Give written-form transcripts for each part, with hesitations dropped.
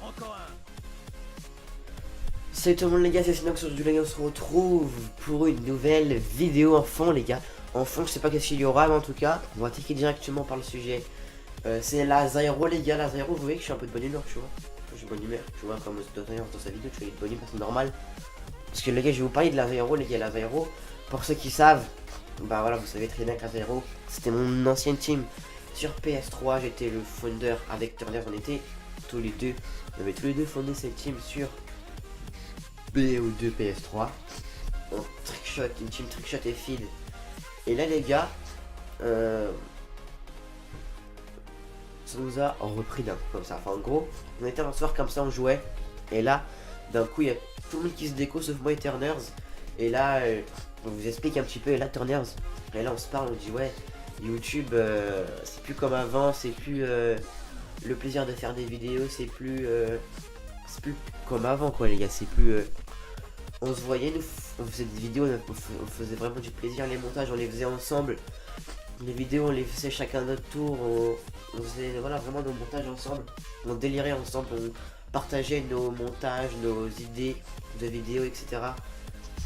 Encore un. Salut tout le monde les gars, c'est Sinox. Aujourd'hui les gars, on se retrouve pour une nouvelle vidéo en fond les gars. En fond, je sais pas qu'est-ce qu'il y aura, mais en tout cas, on va attaquer directement par le sujet. C'est la Zyro les gars. La Zyro, vous voyez que je suis un peu de bonne humeur, tu vois. Je suis de bonne humeur, tu vois, comme dans sa vidéo, tu vois, il est de bonne humeur, c'est normal. Parce que les gars, je vais vous parler de la Zyro les gars. La Zyro, pour ceux qui savent, bah voilà, vous savez très bien que la Zyro, c'était mon ancienne team sur PS3. J'étais le founder avec Turner, on était tous les deux. On avait tous les deux fondé cette team sur BO2 PS3 en trickshot, une team trickshot et feed. Et là les gars, ça nous a repris d'un coup comme ça. Enfin en gros, on était un soir comme ça, on jouait. Et là, d'un coup, il y a tout le monde qui se déco sauf moi et Turners. Et là, on vous explique un petit peu. Et là, Turners, et là on se parle, on dit ouais, YouTube, c'est plus comme avant, c'est plus le plaisir de faire des vidéos, c'est plus comme avant quoi les gars, c'est plus on se voyait, nous on faisait des vidéos, on faisait vraiment du plaisir, les montages on les faisait ensemble, les vidéos on les faisait chacun à notre tour, on faisait voilà vraiment nos montages ensemble, on délirait ensemble, on partageait nos montages, nos idées de vidéos etc.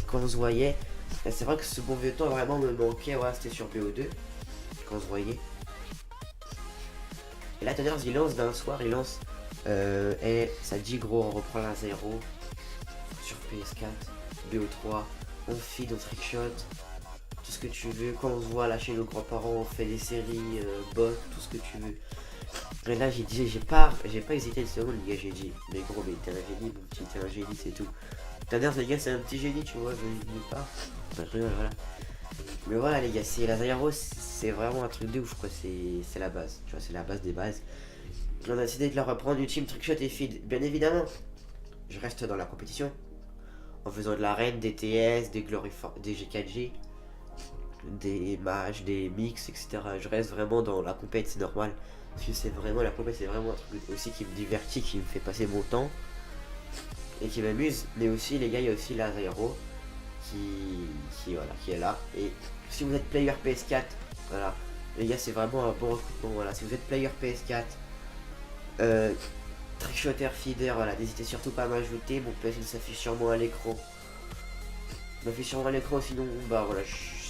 Quand on se voyait, et c'est vrai que ce bon vieux temps vraiment me manquait, ouais, c'était sur BO2 quand on se voyait. Et là Tonners il lance d'un soir, il lance et ça dit gros, on reprend la 0 sur PS4, BO3, on feed, on trickshot, tout ce que tu veux. Quand on se voit là chez nos grands-parents, on fait des séries, bots, tout ce que tu veux. Et là j'ai dit, j'ai pas hésité une seconde les gars, j'ai dit, mais gros mais t'es un génie mon petit, t'es un génie c'est tout. Tonners les gars c'est un petit génie tu vois, je ne dis pas. Enfin, voilà. Mais voilà les gars, c'est la Zyro, c'est vraiment un truc de ouf quoi, c'est la base, tu vois, c'est la base des bases. On a décidé de leur reprendre une team trickshot et feed. Bien évidemment, je reste dans la compétition en faisant de l'arène, des TS, des des G4G, des matchs, des mix, etc. Je reste vraiment dans la compète, c'est normal. Parce que c'est vraiment la compète, c'est vraiment un truc aussi qui me divertit, qui me fait passer mon temps et qui m'amuse. Mais aussi, les gars, il y a aussi la Zyro qui est là. Et si vous êtes player PS4, voilà, les gars, c'est vraiment un bon recrutement. Voilà, si vous êtes player PS4. Trickshotter, feeder, voilà, n'hésitez surtout pas à m'ajouter, mon PSN s'affiche sûrement à l'écran. M'affiche sûrement à l'écran, sinon, bah voilà,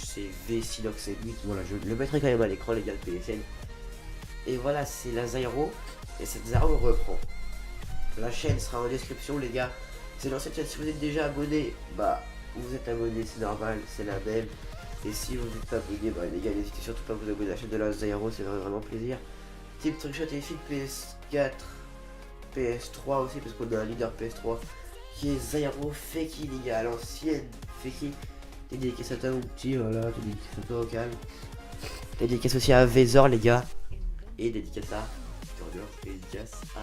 c'est VSinox 8, voilà, je le mettrai quand même à l'écran, les gars, le PSN. Et voilà, c'est la Zyro, et cette Zyro reprend. La chaîne sera en description, les gars. C'est dans cette chaîne, si vous êtes déjà abonné, bah, vous êtes abonné, c'est normal, c'est la même. Et si vous n'êtes pas abonné, bah les gars, n'hésitez surtout pas à vous abonner à la chaîne de la Zyro, c'est vraiment plaisir. Type trickshot et feed PS4, PS3 aussi, parce qu'on a un leader PS3 qui est Zyro Feki, les gars, à l'ancienne Feki. Dédicace à toi, mon petit, voilà, dédicace à toi au calme. Dédicace aussi à Vezor, les gars. Et dédicace à Turner, dédicace à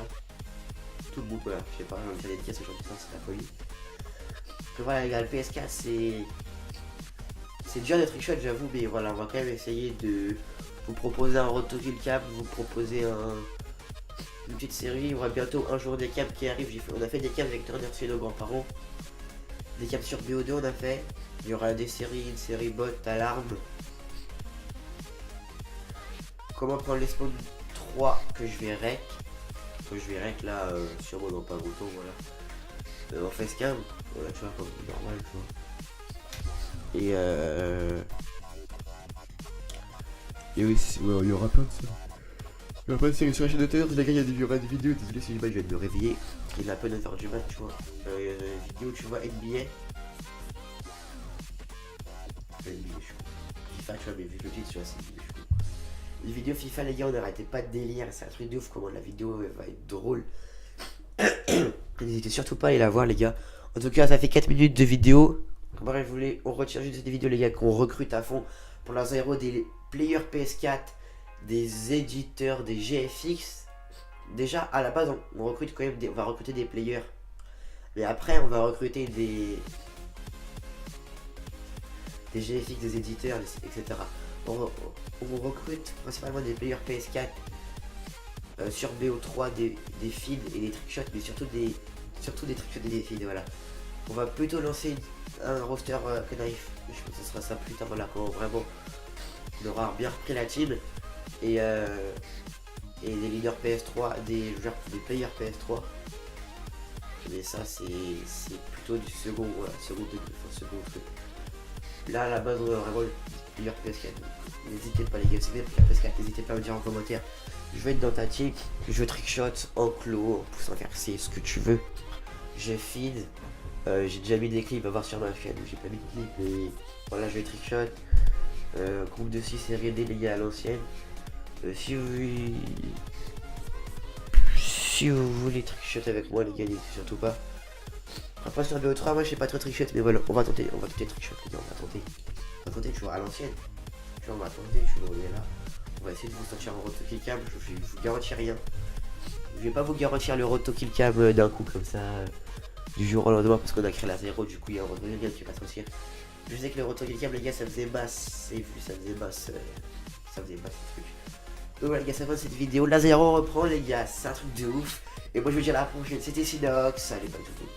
tout le monde, voilà, je sais pas, j'ai envie de faire dédicace aujourd'hui, ça c'est la folie. Donc voilà, les gars, le PS4 c'est dur de trickshot, j'avoue, mais voilà, on va quand même essayer de vous proposer un road to kill cap, vous proposer une petite série. Il y aura bientôt un jour des caps qui arrivent. On a fait des caps avec Turner chez nos grands-parents, des caps sur BO2 on a fait. Il y aura des séries, une série bot, alarme. Comment prendre les spawns 3 que je vais rec. Là sûrement dans pas longtemps, voilà. En face cam, voilà tu vois comme normal tu vois. Et oui, ouais, il y aura plein de ça. Il y aura pas de série sur la chaîne de Turner, les gars, il y aura des vidéos, désolé si je viens de me réveiller. Il est un peu 9h du mat, tu vois. Vidéo, tu vois, NBA. FIFA, tu vois, mais vu le titre, tu vois, c'est vidéo, je trouve. Les vidéos FIFA, les gars, on n'arrêtait pas de délire, c'est un truc de ouf comment la vidéo va être drôle. N'hésitez surtout pas à aller la voir, les gars. En tout cas, ça fait 4 minutes de vidéo. Bref, on retire juste des vidéos, les gars, qu'on recrute à fond pour la Zyro, des players PS4, des éditeurs, des GFX. Déjà, à la base, on recrute quand même on va recruter des players. Mais après, on va recruter des GFX, des éditeurs, etc. On recrute principalement des players PS4 sur BO3, des feeds et des trickshots, mais surtout des trickshots et des feeds, voilà. On va plutôt lancer un roster Knife, je pense que ce sera ça plus tard, voilà, quand vraiment on aura bien repris la team. et des leaders PS3, des players PS3. Mais ça c'est plutôt du second, voilà, second degré, enfin, second truc. Là à la base on a vraiment le players PS4. N'hésitez pas les gars, si vous avez la PS4, n'hésitez pas à me dire en commentaire. Je vais être dans ta team, je veux trickshot, enclos, en pouce inversé, ce que tu veux. Je feed. J'ai déjà mis des clips à voir sur ma chaîne, j'ai pas mis de clips, mais voilà, je vais trickshot. Groupe de 6 série D les gars à l'ancienne. Si vous voulez trickshot avec moi les gars, n'hésitez surtout pas. Après sur BO3 moi je sais pas trop trickshot, mais voilà, on va tenter trickshot les gars, on va tenter toujours à l'ancienne. Tu vois, on va tenter, je suis là. On va essayer de vous sortir un roto kill cam, je vous garantis rien. Je vais pas vous garantir le roto kill cam d'un coup comme ça. Du jour au lendemain parce qu'on a créé la 0, du coup il y a un roto kill cam qui va sortir. Je sais que le roto kill cam les gars ça faisait basse, et vu ça faisait basse ce truc. Donc voilà les gars, ça va cette vidéo, la 0 reprend les gars, c'est un truc de ouf. Et moi je vous dis à la prochaine, c'était Sinox, allez bonne journée.